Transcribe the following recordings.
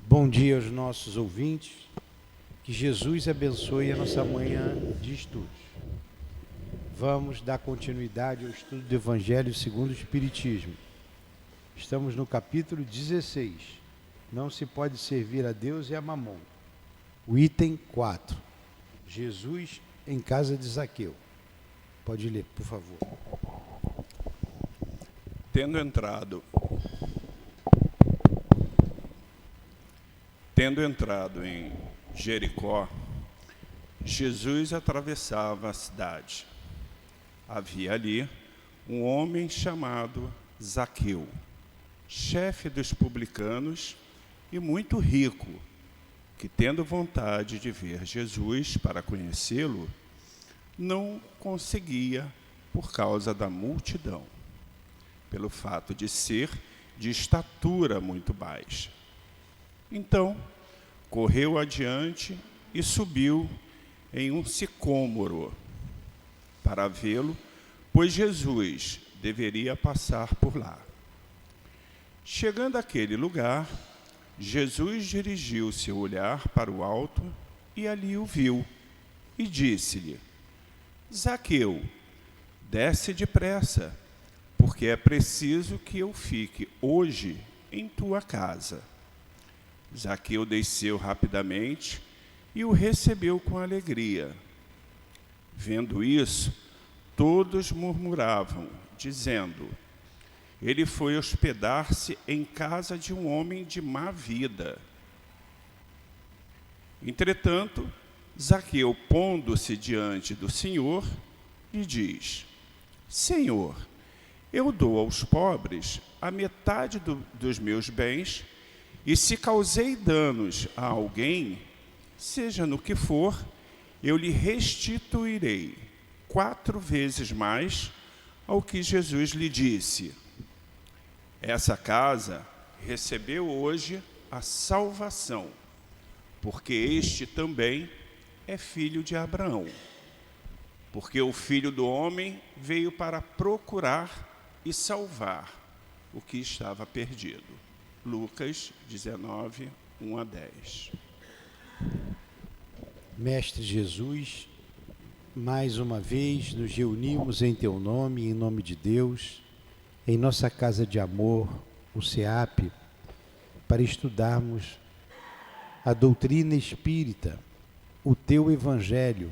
Bom dia aos nossos ouvintes, que Jesus abençoe a nossa manhã de estudos. Vamos dar continuidade ao estudo do Evangelho segundo o Espiritismo. Estamos no capítulo 16, não se pode servir a Deus e a Mamon. O item 4, Jesus em casa de Zaqueu. Pode ler, por favor. Tendo entrado em Jericó, Jesus atravessava a cidade. Havia ali um homem chamado Zaqueu, chefe dos publicanos e muito rico, que, tendo vontade de ver Jesus para conhecê-lo, não conseguia por causa da multidão, pelo fato de ser de estatura muito baixa. Então, correu adiante e subiu em um sicômoro para vê-lo, pois Jesus deveria passar por lá. Chegando àquele lugar, Jesus dirigiu seu olhar para o alto e ali o viu, e disse-lhe: Zaqueu, desce depressa, porque é preciso que eu fique hoje em tua casa. Zaqueu desceu rapidamente e o recebeu com alegria. Vendo isso, todos murmuravam, dizendo: ele foi hospedar-se em casa de um homem de má vida. Entretanto, Zaqueu, pondo-se diante do Senhor, lhe diz: Senhor, eu dou aos pobres a metade dos meus bens, e se causei danos a alguém, seja no que for, eu lhe restituirei 4 vezes mais. Ao que Jesus lhe disse: essa casa recebeu hoje a salvação, porque este também é filho de Abraão. Porque o Filho do Homem veio para procurar e salvar o que estava perdido. Lucas 19, 1 a 10. Mestre Jesus, mais uma vez nos reunimos em Teu nome, em nome de Deus, em nossa casa de amor, o SEAP, para estudarmos a doutrina espírita, o Teu Evangelho,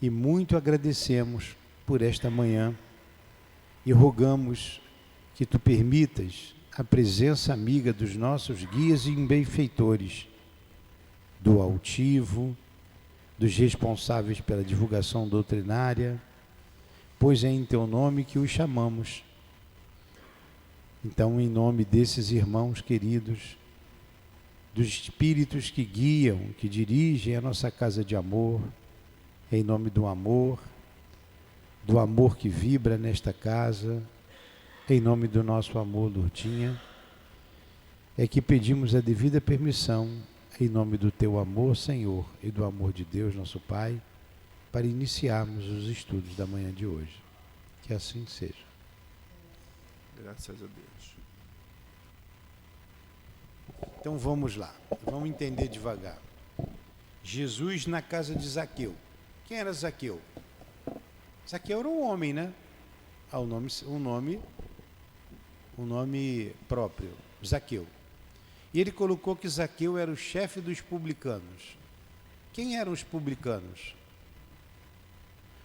e muito agradecemos por esta manhã e rogamos que Tu permitas a presença amiga dos nossos guias e benfeitores, do altivo, dos responsáveis pela divulgação doutrinária, pois é em Teu nome que os chamamos. Então, em nome desses irmãos queridos, dos espíritos que guiam, que dirigem a nossa casa de amor, em nome do amor que vibra nesta casa, em nome do nosso amor, Lourdinha, é que pedimos a devida permissão, em nome do Teu amor, Senhor, e do amor de Deus, nosso Pai, para iniciarmos os estudos da manhã de hoje. Que assim seja. Graças a Deus. Então vamos lá, vamos entender devagar. Jesus na casa de Zaqueu. Quem era Zaqueu? Zaqueu era um homem, né? Um nome próprio, Zaqueu. E ele colocou que Zaqueu era o chefe dos publicanos. Quem eram os publicanos?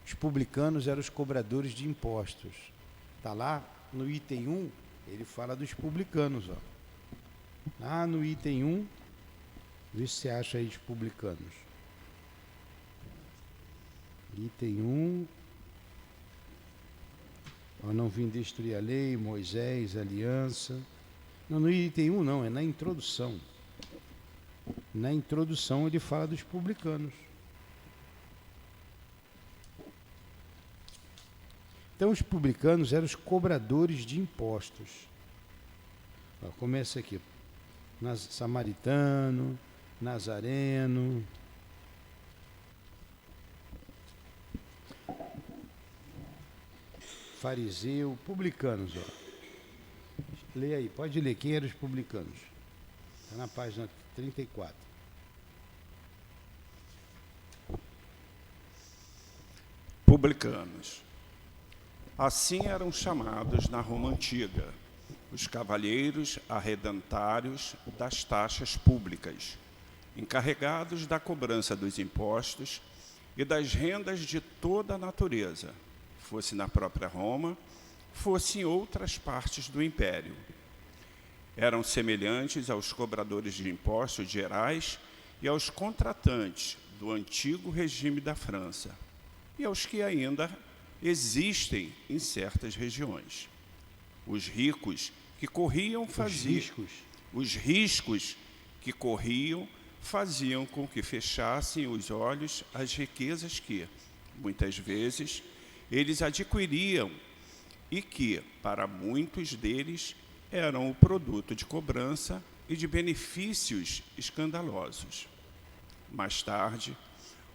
Os publicanos eram os cobradores de impostos. Está lá no item 1, ele fala dos publicanos. Ó. Lá no item 1, vê se você acha aí os publicanos. Item 1... Eu não vim destruir a lei, Moisés, aliança. Não, no item 1 não, é na introdução. Na introdução ele fala dos publicanos. Então os publicanos eram os cobradores de impostos. Ó, começa aqui. Samaritano, Nazareno. Fariseu, publicanos, ó. Lê aí, pode ler. Quem eram os publicanos? Está na página 34. Publicanos. Assim eram chamados na Roma Antiga os cavalheiros arredentários das taxas públicas, encarregados da cobrança dos impostos e das rendas de toda a natureza, fosse na própria Roma, fosse em outras partes do Império. Eram semelhantes aos cobradores de impostos gerais e aos contratantes do antigo regime da França, e aos que ainda existem em certas regiões. Os riscos que corriam faziam com que fechassem os olhos às riquezas que, muitas vezes, eles adquiriam e que, para muitos deles, eram o produto de cobrança e de benefícios escandalosos. Mais tarde,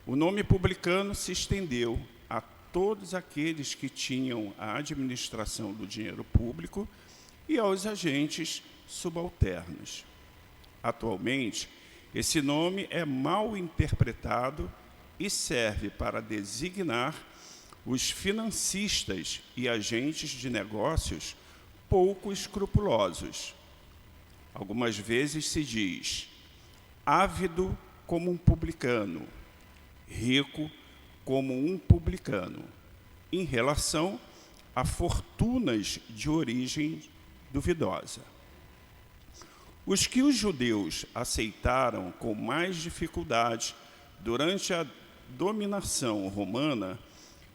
o nome publicano se estendeu a todos aqueles que tinham a administração do dinheiro público e aos agentes subalternos. Atualmente, esse nome é mal interpretado e serve para designar os financistas e agentes de negócios pouco escrupulosos. Algumas vezes se diz ávido como um publicano, rico como um publicano, em relação a fortunas de origem duvidosa. Os que os judeus aceitaram com mais dificuldade durante a dominação romana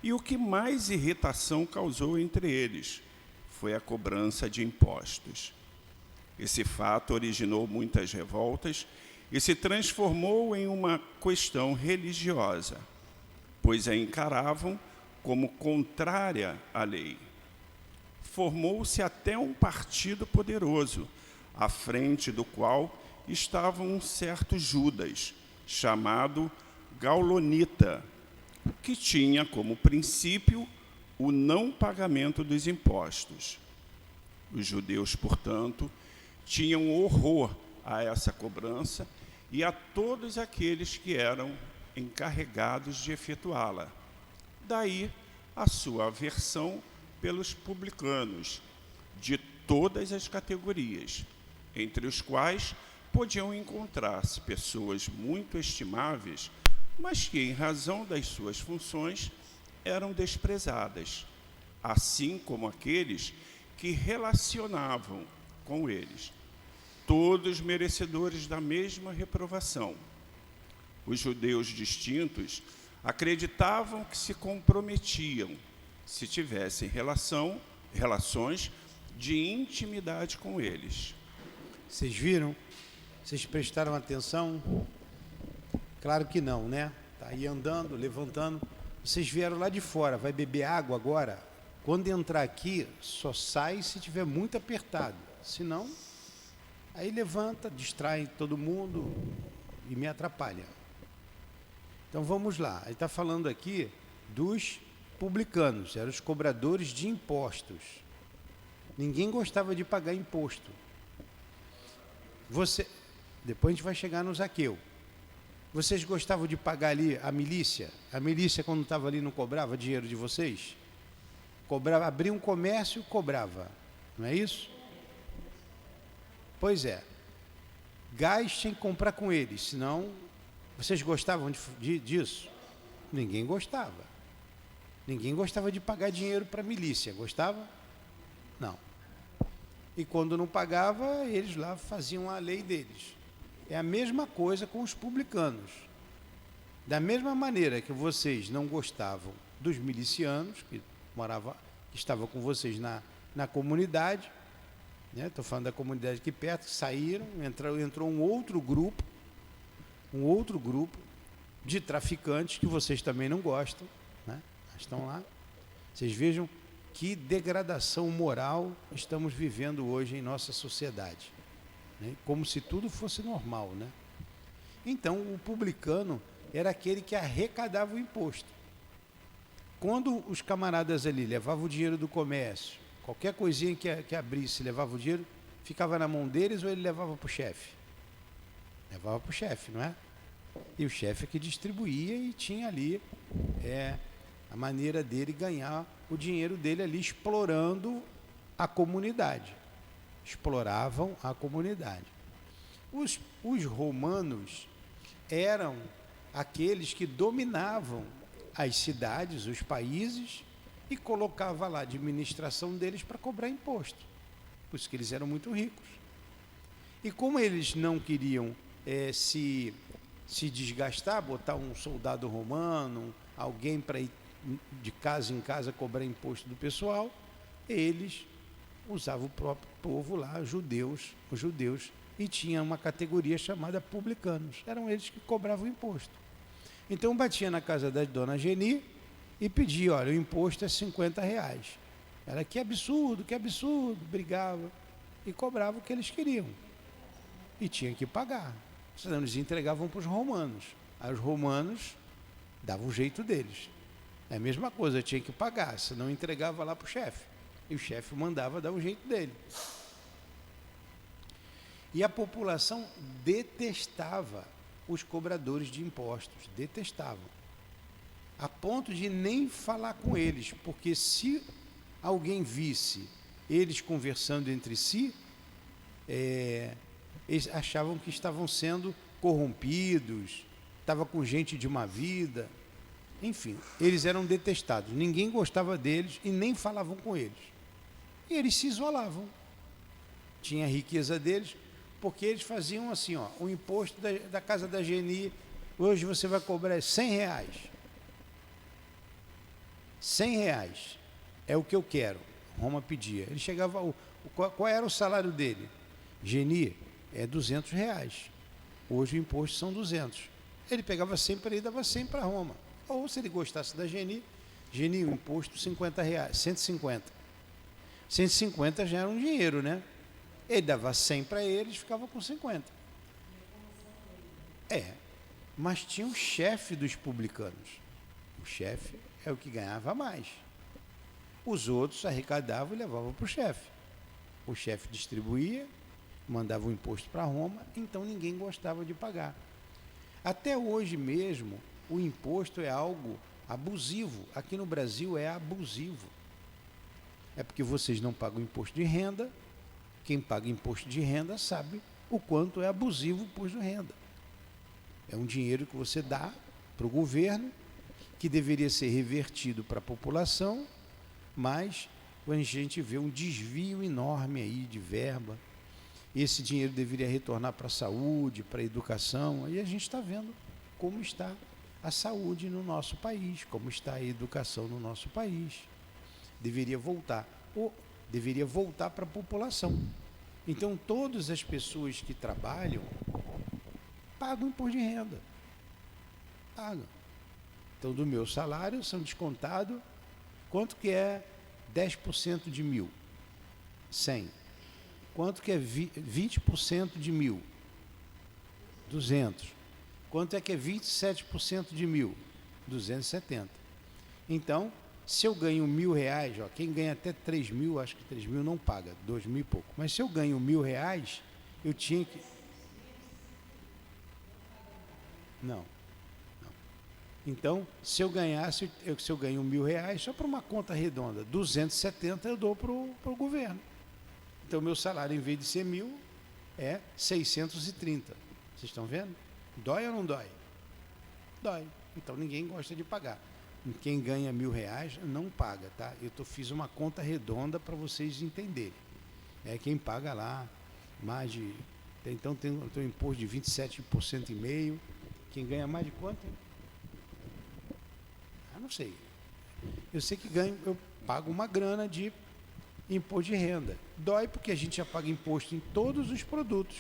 e o que mais irritação causou entre eles foi a cobrança de impostos. Esse fato originou muitas revoltas e se transformou em uma questão religiosa, pois a encaravam como contrária à lei. Formou-se até um partido poderoso, à frente do qual estava um certo Judas, chamado Gaulonita, que tinha como princípio o não pagamento dos impostos. Os judeus, portanto, tinham horror a essa cobrança e a todos aqueles que eram encarregados de efetuá-la. Daí a sua aversão pelos publicanos, de todas as categorias, entre os quais podiam encontrar-se pessoas muito estimáveis, mas que, em razão das suas funções, eram desprezadas, assim como aqueles que relacionavam com eles, todos merecedores da mesma reprovação. Os judeus distintos acreditavam que se comprometiam se tivessem relações de intimidade com eles. Vocês viram? Vocês prestaram atenção? Claro que não, né? Está aí andando, levantando. Vocês vieram lá de fora, vai beber água agora? Quando entrar aqui, só sai se tiver muito apertado. Senão, aí levanta, distrai todo mundo e me atrapalha. Então vamos lá. Ele está falando aqui dos publicanos, eram os cobradores de impostos. Ninguém gostava de pagar imposto. Depois a gente vai chegar no Zaqueu. Vocês gostavam de pagar ali a milícia? A milícia, quando estava ali, não cobrava dinheiro de vocês? Cobrava, abria um comércio, cobrava. Não é isso? Pois é. Gás tinha que comprar com eles, senão... Vocês gostavam disso? Ninguém gostava. Ninguém gostava de pagar dinheiro para a milícia. Gostava? Não. E quando não pagava, eles lá faziam a lei deles. É a mesma coisa com os publicanos. Da mesma maneira que vocês não gostavam dos milicianos, que estavam com vocês na comunidade, né? Estou falando da comunidade aqui perto, que saíram, entrou um outro grupo de traficantes que vocês também não gostam, né? Estão lá. Vocês vejam que degradação moral estamos vivendo hoje em nossa sociedade, né? Como se tudo fosse normal, né? Então, o publicano era aquele que arrecadava o imposto. Quando os camaradas ali levavam o dinheiro do comércio, Qualquer coisinha que abrisse, levava o dinheiro, ficava na mão deles ou ele levava para o chefe? Levava para o chefe, não é? E o chefe é que distribuía e tinha ali a maneira dele ganhar o dinheiro dele ali, explorando a comunidade. Exploravam a comunidade. Os romanos eram aqueles que dominavam as cidades, os países, e colocava lá a administração deles para cobrar imposto. Por isso que eles eram muito ricos. E como eles não queriam se desgastar, botar um soldado romano, alguém para ir de casa em casa cobrar imposto do pessoal, eles usavam o próprio povo lá, os judeus, e tinha uma categoria chamada publicanos. Eram eles que cobravam imposto. Então batia na casa da dona Geni e pedia, olha, o imposto é R$50. Ela, que absurdo, brigava e cobrava o que eles queriam. E tinha que pagar. Senão eles entregavam para os romanos. Aí os romanos davam o jeito deles. É a mesma coisa, tinha que pagar, senão entregava lá para o chefe. E o chefe mandava dar o jeito dele. E a população detestava os cobradores de impostos, detestavam. A ponto de nem falar com eles, porque se alguém visse eles conversando entre si, eles achavam que estavam sendo corrompidos, estava com gente de má vida. Enfim, eles eram detestados, ninguém gostava deles e nem falavam com eles. E eles se isolavam. Tinha a riqueza deles, porque eles faziam assim, ó, o imposto da casa da Geni, hoje você vai cobrar R$100. R$100 é o que eu quero. Roma pedia. Ele chegava, qual era o salário dele? Geni, é R$200. Hoje o imposto são 200. Ele pegava 100 para ele e dava 100 para Roma. Ou se ele gostasse da Geni, o imposto R$50, 150. 150 já era um dinheiro, né? Ele dava 100 para eles, ficava com 50. Mas tinha o chefe dos publicanos. O chefe é o que ganhava mais. Os outros arrecadavam e levavam para o chefe. O chefe distribuía, mandava o imposto para Roma, então ninguém gostava de pagar. Até hoje mesmo, o imposto é algo abusivo. Aqui no Brasil é abusivo. É porque vocês não pagam imposto de renda. Quem paga imposto de renda sabe o quanto é abusivo o imposto de renda. É um dinheiro que você dá para o governo, que deveria ser revertido para a população, mas a gente vê um desvio enorme aí de verba. Esse dinheiro deveria retornar para a saúde, para a educação, e a gente está vendo como está a saúde no nosso país, como está a educação no nosso país. Deveria voltar para a população. Então, todas as pessoas que trabalham pagam imposto de renda. Pagam. Então, do meu salário são descontados, quanto que é 10% de 1.000? 100. Quanto que é 20% de 1.000? 200. Quanto é que é 27% de 1.000? 270. Então, se eu ganho R$1.000, quem ganha até 3.000, acho que 3.000 não paga, 2.000 e pouco. Mas se eu ganho R$1.000, eu tinha que... Não. Então, se eu ganho R$1.000, só para uma conta redonda, 270 eu dou para o governo. Então, meu salário, em vez de ser 1.000, é 630. Vocês estão vendo? Dói ou não dói? Dói. Então, ninguém gosta de pagar. Quem ganha R$1.000 não paga, tá? Fiz uma conta redonda para vocês entenderem. Quem paga lá mais de... Então, tem um imposto de 27,5%. Quem ganha mais de quanto? Não sei. Eu sei que eu pago uma grana de imposto de renda. Dói porque a gente já paga imposto em todos os produtos.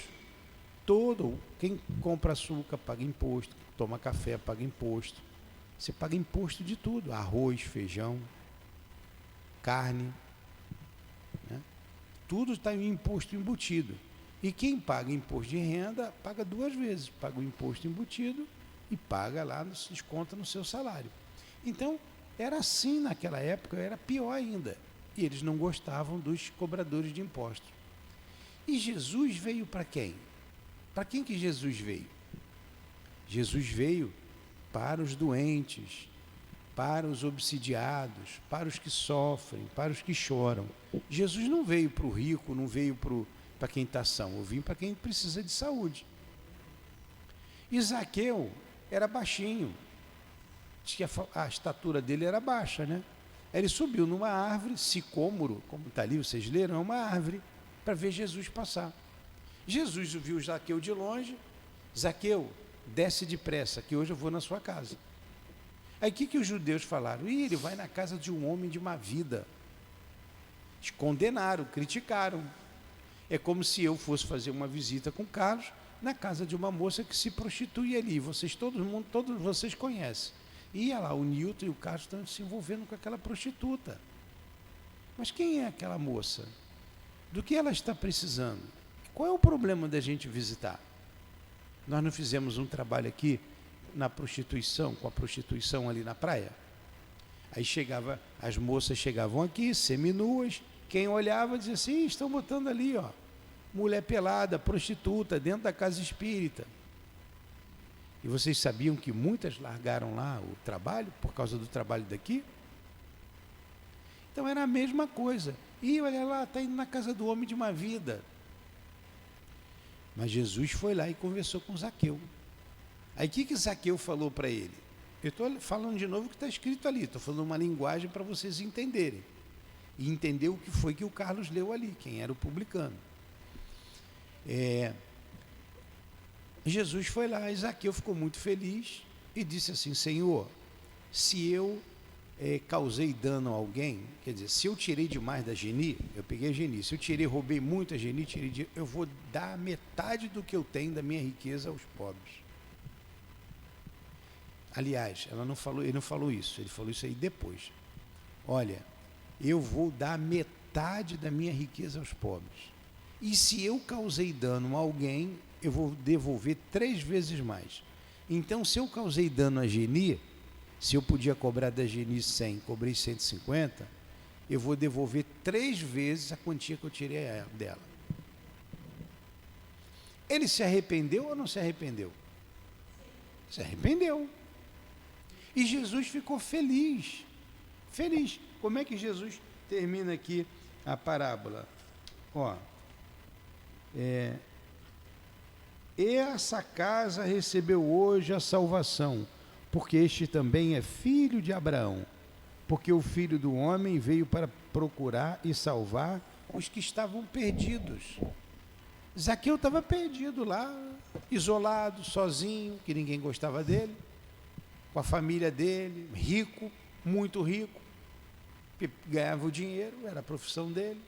Quem compra açúcar paga imposto, toma café paga imposto. Você paga imposto de tudo, arroz, feijão, carne, né? Tudo está em imposto embutido. E quem paga imposto de renda paga duas vezes, paga o imposto embutido e paga lá, desconta no seu salário. Então, era assim naquela época, era pior ainda. E eles não gostavam dos cobradores de impostos. E Jesus veio para quem? Para quem que Jesus veio? Jesus veio para os doentes, para os obsidiados, para os que sofrem, para os que choram. Jesus não veio para o rico, não veio para quem está são, eu vim para quem precisa de saúde. E Zaqueu era baixinho, diz que a estatura dele era baixa, né? Ele subiu numa árvore, sicômoro, como está ali, vocês leram, é uma árvore, para ver Jesus passar. Jesus viu Zaqueu de longe. Zaqueu, desce depressa, que hoje eu vou na sua casa. Aí o que os judeus falaram? Ele vai na casa de um homem de má vida. Eles condenaram, criticaram. É como se eu fosse fazer uma visita com Carlos na casa de uma moça que se prostitui ali. Todos vocês conhecem. Ia lá, o Nilton e o Carlos estão se envolvendo com aquela prostituta. Mas quem é aquela moça? Do que ela está precisando? Qual é o problema da gente visitar? Nós não fizemos um trabalho aqui na prostituição, com a prostituição ali na praia? Aí as moças chegavam aqui, seminuas, quem olhava dizia assim, estão botando ali, ó, mulher pelada, prostituta, dentro da casa espírita. E vocês sabiam que muitas largaram lá o trabalho, por causa do trabalho daqui? Então era a mesma coisa. E olha lá, está indo na casa do homem de má vida. Mas Jesus foi lá e conversou com Zaqueu. Aí o que Zaqueu falou para ele? Eu estou falando de novo o que está escrito ali, estou falando uma linguagem para vocês entenderem. E entender o que foi que o Carlos leu ali, quem era o publicano. Jesus foi lá, e Zaqueu ficou muito feliz e disse assim, Senhor, se eu causei dano a alguém, quer dizer, se eu tirei demais da Geni, eu peguei a Geni, se eu roubei muito a Geni, eu vou dar metade do que eu tenho da minha riqueza aos pobres. Aliás, ele não falou isso, ele falou isso aí depois. Olha, eu vou dar metade da minha riqueza aos pobres. E se eu causei dano a alguém, eu vou devolver 3 vezes mais. Então, se eu causei dano a Geni, se eu podia cobrar da Geni 100, cobrei 150, eu vou devolver 3 vezes a quantia que eu tirei dela. Ele se arrependeu ou não se arrependeu? Se arrependeu. E Jesus ficou feliz. Feliz. Como é que Jesus termina aqui a parábola? Ó, essa casa recebeu hoje a salvação, porque este também é filho de Abraão, porque o Filho do Homem veio para procurar e salvar os que estavam perdidos. Zaqueu estava perdido lá, isolado, sozinho, que ninguém gostava dele, com a família dele, rico, muito rico, que ganhava o dinheiro, era a profissão dele.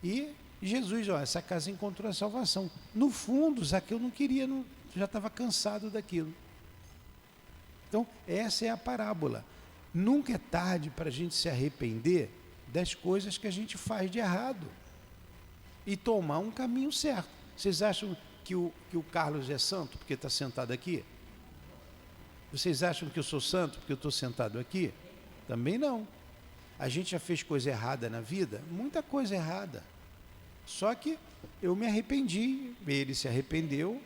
E Jesus, ó, essa casa encontrou a salvação. No fundo, Zaqueu não queria, já estava cansado daquilo. Então, essa é a parábola. Nunca é tarde para a gente se arrepender das coisas que a gente faz de errado e tomar um caminho certo. Vocês acham que o Carlos é santo porque está sentado aqui? Vocês acham que eu sou santo porque eu estou sentado aqui? Também não. A gente já fez coisa errada na vida? Muita coisa errada. Só que eu me arrependi, ele se arrependeu,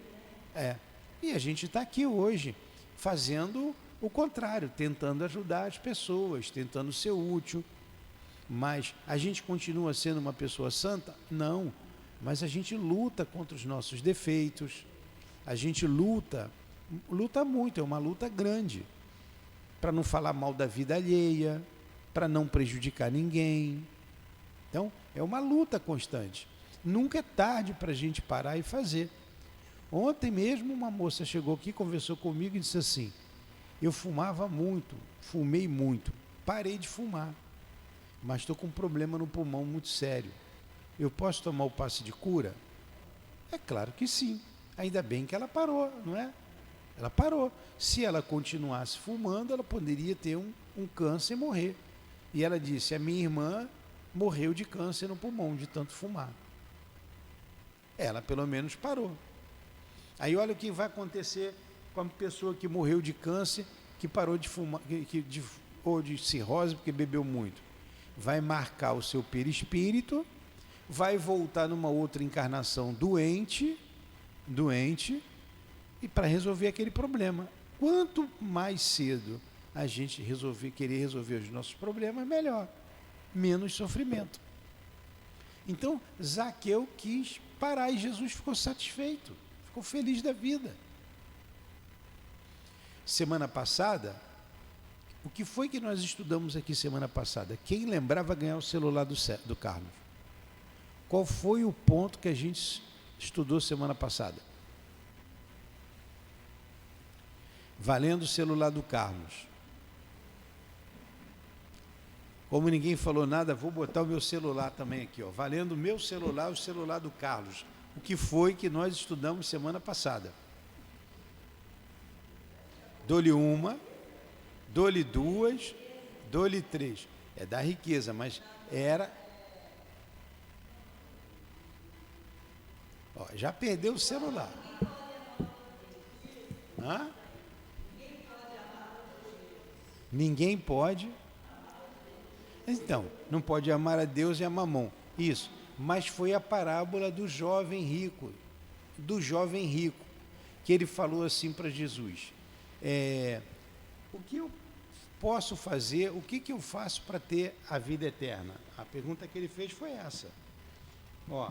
e a gente está aqui hoje fazendo o contrário, tentando ajudar as pessoas, tentando ser útil. Mas a gente continua sendo uma pessoa santa? Não, mas a gente luta contra os nossos defeitos, a gente luta muito, é uma luta grande, para não falar mal da vida alheia, para não prejudicar ninguém. Então, é uma luta constante. Nunca é tarde para a gente parar e fazer. Ontem mesmo uma moça chegou aqui, conversou comigo e disse assim, eu fumava muito, fumei muito, parei de fumar, mas estou com um problema no pulmão muito sério. Eu posso tomar o passe de cura? É claro que sim. Ainda bem que ela parou, não é? Ela parou. Se ela continuasse fumando, ela poderia ter um câncer e morrer. E ela disse, a minha irmã morreu de câncer no pulmão, de tanto fumar. Ela pelo menos parou. Aí olha o que vai acontecer com a pessoa que morreu de câncer, que parou de fumar, ou de cirrose porque bebeu muito. vai marcar o seu perispírito, vai voltar numa outra encarnação doente, e para resolver aquele problema. Quanto mais cedo a gente querer resolver os nossos problemas, melhor, menos sofrimento. Então, Zaqueu quis parar e Jesus ficou satisfeito, ficou feliz da vida. Semana passada, o que foi que nós estudamos aqui semana passada? Quem lembrava ganhar o celular do Carlos? Qual foi o ponto que a gente estudou semana passada? Valendo o celular do Carlos. Como ninguém falou nada, vou botar o meu celular também aqui, ó. Valendo o meu celular, o celular do Carlos. O que foi que nós estudamos semana passada? Dou-lhe uma, dou-lhe duas, dou-lhe três. É da riqueza, mas era... Ó, já perdeu o celular. Hã? Ninguém pode. Então, não pode amar a Deus e a Mamon. Isso. Mas foi a parábola do jovem rico. Que ele falou assim para Jesus. O que eu posso fazer, o que eu faço para ter a vida eterna? A pergunta que ele fez foi essa. Ó.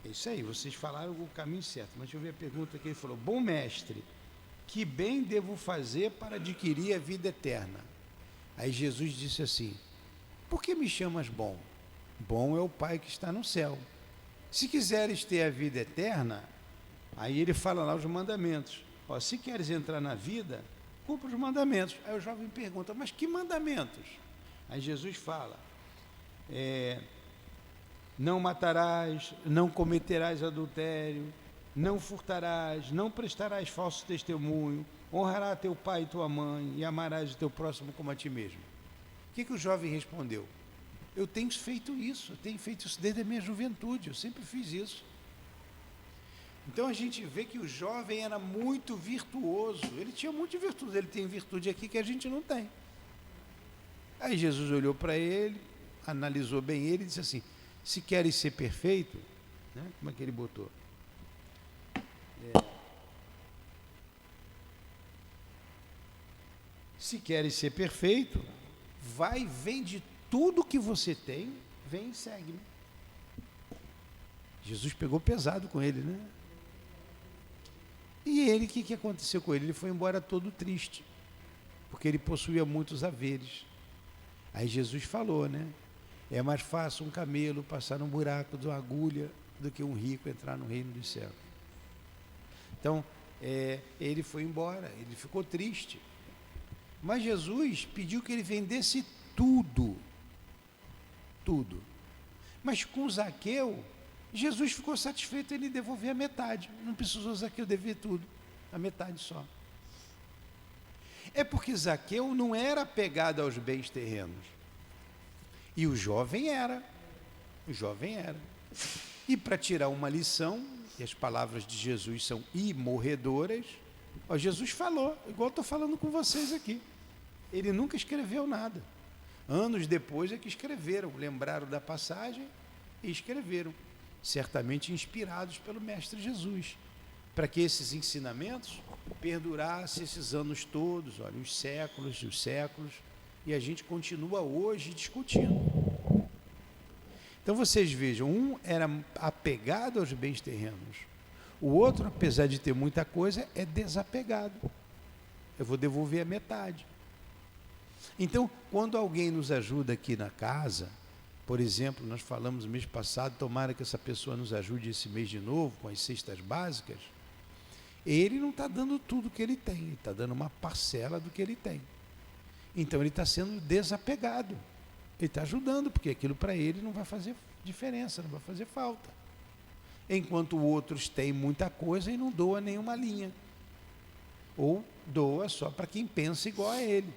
É isso aí, vocês falaram o caminho certo, mas deixa eu ver a pergunta que ele falou. Bom mestre, que bem devo fazer para adquirir a vida eterna? Aí Jesus disse assim, por que me chamas bom? Bom é o Pai que está no céu. Se quiseres ter a vida eterna, aí ele fala lá os mandamentos. Ó, se queres entrar na vida, cumpra os mandamentos. Aí o jovem pergunta, mas que mandamentos? Aí Jesus fala, não matarás, não cometerás adultério, não furtarás, não prestarás falso testemunho, honrará teu pai e tua mãe e amarás o teu próximo como a ti mesmo. O que o jovem respondeu? Eu tenho feito isso desde a minha juventude, eu sempre fiz isso. Então a gente vê que o jovem era muito virtuoso, ele tinha muita virtude, ele tem virtude aqui que a gente não tem. Aí Jesus olhou para ele, analisou bem ele e disse assim, se queres ser perfeito, né? Como é que ele botou? Se queres ser perfeito, vai, vende tudo que você tem, vem e segue-me. Jesus pegou pesado com ele, né? E ele, o que aconteceu com ele? Ele foi embora todo triste, porque ele possuía muitos haveres. Aí Jesus falou, né? É mais fácil um camelo passar num buraco de uma agulha do que um rico entrar no reino dos céus. Então, ele foi embora, ele ficou triste. Mas Jesus pediu que ele vendesse tudo. Tudo. Mas com Zaqueu, Jesus ficou satisfeito em ele devolver a metade. Não precisou Zaqueu dever tudo, a metade só. É porque Zaqueu não era apegado aos bens terrenos. E o jovem era. E para tirar uma lição, e as palavras de Jesus são imorredoras, Jesus falou, igual estou falando com vocês aqui. Ele nunca escreveu nada. Anos depois é que escreveram, lembraram da passagem e escreveram, certamente inspirados pelo Mestre Jesus, para que esses ensinamentos perdurassem esses anos todos, olha, os séculos, e a gente continua hoje discutindo. Então vocês vejam, um era apegado aos bens terrenos, o outro, apesar de ter muita coisa, é desapegado. Eu vou devolver a metade. Então, quando alguém nos ajuda aqui na casa, por exemplo, nós falamos no mês passado, tomara que essa pessoa nos ajude esse mês de novo, com as cestas básicas, ele não está dando tudo que ele tem, ele está dando uma parcela do que ele tem. Então, ele está sendo desapegado. Ele está ajudando, porque aquilo para ele não vai fazer diferença, não vai fazer falta. Enquanto outros têm muita coisa e não doa nenhuma linha. Ou doa só para quem pensa igual a ele.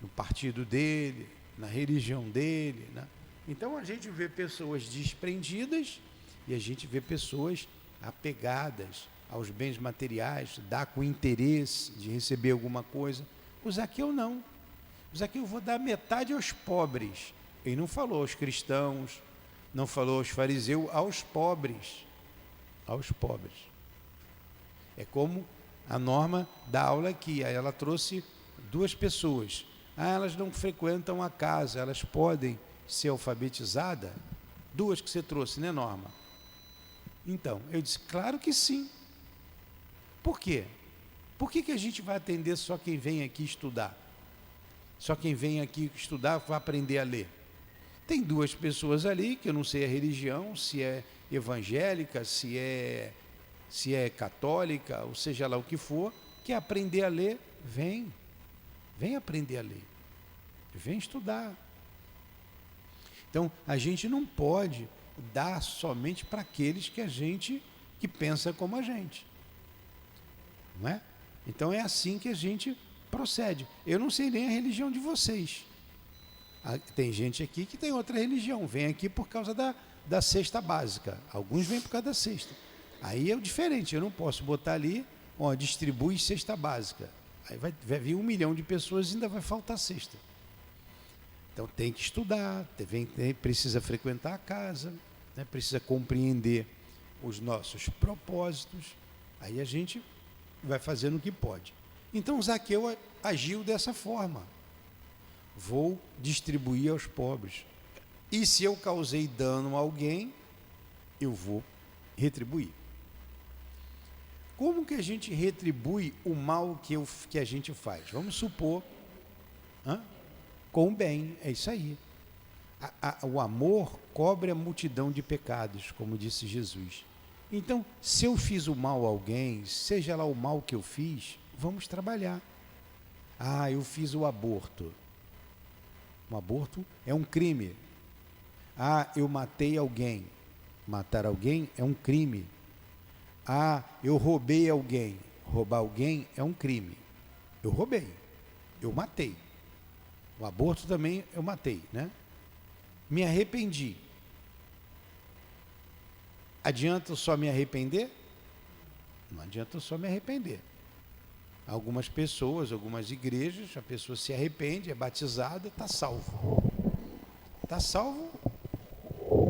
No partido dele, na religião dele, né? Então a gente vê pessoas desprendidas E a gente vê pessoas apegadas aos bens materiais, dá com interesse de receber alguma coisa. O Zaqueu não. O Zaqueu, vou dar metade aos pobres. Ele não falou aos cristãos, não falou aos fariseus, aos pobres. Aos pobres. É como a Norma da aula aqui. Aí ela trouxe 2 pessoas. Elas não frequentam a casa, elas podem ser alfabetizadas? 2 que você trouxe, né, Norma? Então, eu disse, claro que sim. Por quê? Por que a gente vai atender só quem vem aqui estudar? Só quem vem aqui estudar vai aprender a ler. Tem 2 pessoas ali, que eu não sei a religião, se é evangélica, se é católica, ou seja lá o que for, quer aprender a ler, vem aprender a ler, vem estudar. Então, a gente não pode dar somente para aqueles que pensa como a gente, não é? Então é assim que a gente procede. Eu não sei nem a religião de vocês. Tem gente aqui que tem outra religião, vem aqui por causa da cesta básica. Alguns vêm por causa da cesta. Aí é diferente, eu não posso botar ali, distribui cesta básica. Aí vai vir 1 milhão de pessoas e ainda vai faltar cesta. Então tem que estudar, precisa frequentar a casa, né? Precisa compreender os nossos propósitos. Aí a gente vai fazendo o que pode. Então Zaqueu agiu dessa forma. Vou distribuir aos pobres. E se eu causei dano a alguém, eu vou retribuir. Como que a gente retribui o mal que a gente faz? Vamos supor, com o bem, é isso aí. O amor cobre a multidão de pecados, como disse Jesus. Então, se eu fiz o mal a alguém, seja lá o mal que eu fiz, vamos trabalhar. Eu fiz o aborto. Um aborto é um crime. Eu matei alguém. Matar alguém é um crime. Eu roubei alguém. Roubar alguém é um crime. Eu roubei. Eu matei. O aborto também eu matei, né? Me arrependi. Adianta eu só me arrepender? Não adianta eu só me arrepender. Algumas pessoas, algumas igrejas, a pessoa se arrepende, é batizada, está salvo. Está salvo?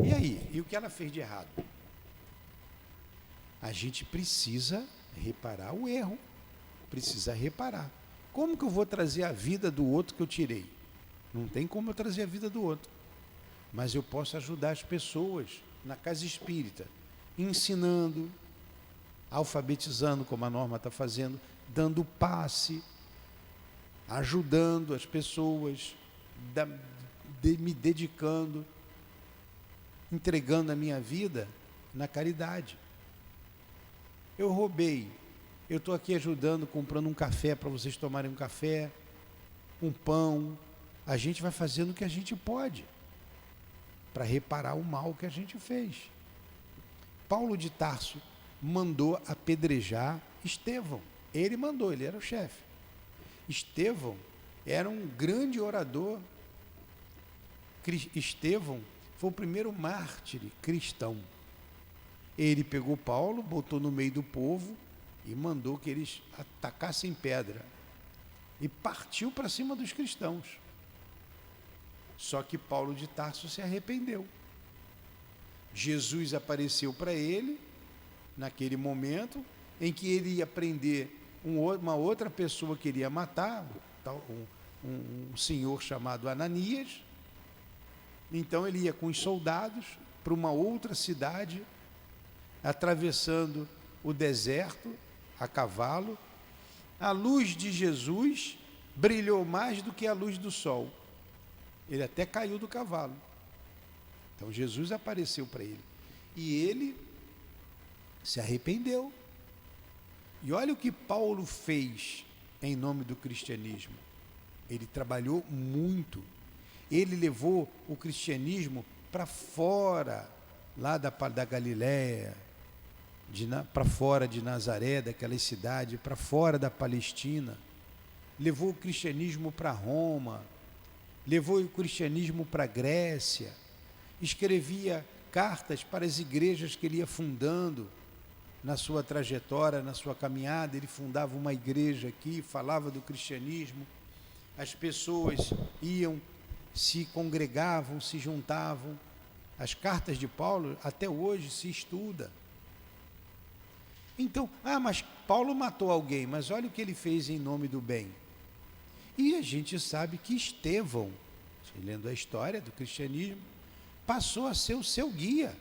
E aí? E o que ela fez de errado? A gente precisa reparar o erro. Precisa reparar. Como que eu vou trazer a vida do outro que eu tirei? Não tem como eu trazer a vida do outro. Mas eu posso ajudar as pessoas na casa espírita, ensinando, alfabetizando, como a Norma está fazendo, dando passe, ajudando as pessoas, me dedicando, entregando a minha vida na caridade. Eu roubei, eu estou aqui ajudando, comprando um café para vocês tomarem um café, um pão. A gente vai fazendo o que a gente pode para reparar o mal que a gente fez. Paulo de Tarso mandou apedrejar Estevão. Ele mandou, ele era o chefe. Estevão era um grande orador. Estevão foi o primeiro mártir cristão. Ele pegou Paulo, botou no meio do povo e mandou que eles atacassem pedra. E partiu para cima dos cristãos. Só que Paulo de Tarso se arrependeu. Jesus apareceu para ele, naquele momento, em que ele ia prender uma outra pessoa que ele ia matar, um senhor chamado Ananias. Então ele ia com os soldados para uma outra cidade, atravessando o deserto a cavalo. A luz de Jesus brilhou mais do que a luz do sol. Ele até caiu do cavalo. Então Jesus apareceu para ele. E ele se arrependeu. E olha o que Paulo fez em nome do cristianismo. Ele trabalhou muito. Ele levou o cristianismo para fora, lá da Galiléia, para fora de Nazaré, daquela cidade, para fora da Palestina. Levou o cristianismo para Roma. Levou o cristianismo para a Grécia. Escrevia cartas para as igrejas que ele ia fundando na sua trajetória, na sua caminhada. Ele fundava uma igreja aqui, falava do cristianismo, as pessoas iam, se congregavam, se juntavam. As cartas de Paulo até hoje se estuda. Então, mas Paulo matou alguém, mas olha o que ele fez em nome do bem. E a gente sabe que Estevão, lendo a história do cristianismo, passou a ser o seu guia.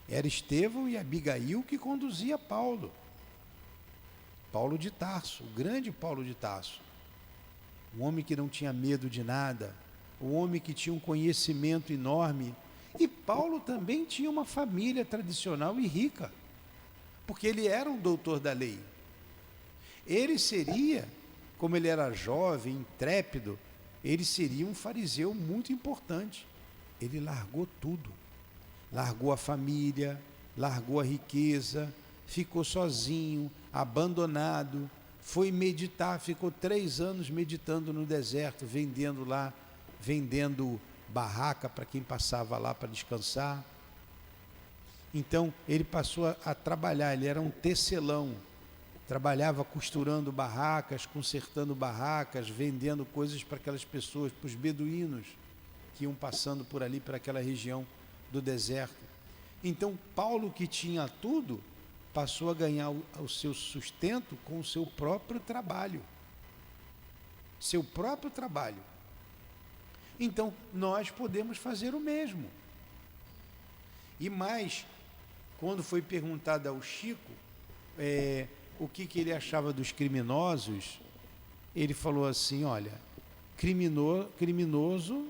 Era Estevão e Abigail que conduzia Paulo. Paulo de Tarso, o grande Paulo de Tarso. Um homem que não tinha medo de nada, um homem que tinha um conhecimento enorme. E Paulo também tinha uma família tradicional e rica, porque ele era um doutor da lei. Ele seria, como ele era jovem, intrépido, ele seria um fariseu muito importante. Ele largou tudo. Largou a família, largou a riqueza, ficou sozinho, abandonado, foi meditar, ficou 3 anos meditando no deserto, vendendo barraca para quem passava lá para descansar. Então ele passou a trabalhar, ele era um tecelão, trabalhava costurando barracas, consertando barracas, vendendo coisas para aquelas pessoas, para os beduínos que iam passando por ali, para aquela região do deserto. Então Paulo, que tinha tudo, passou a ganhar o seu sustento com o seu próprio trabalho. Seu próprio trabalho. Então nós podemos fazer o mesmo. E mais, quando foi perguntado ao Chico o que ele achava dos criminosos, ele falou assim: olha, criminoso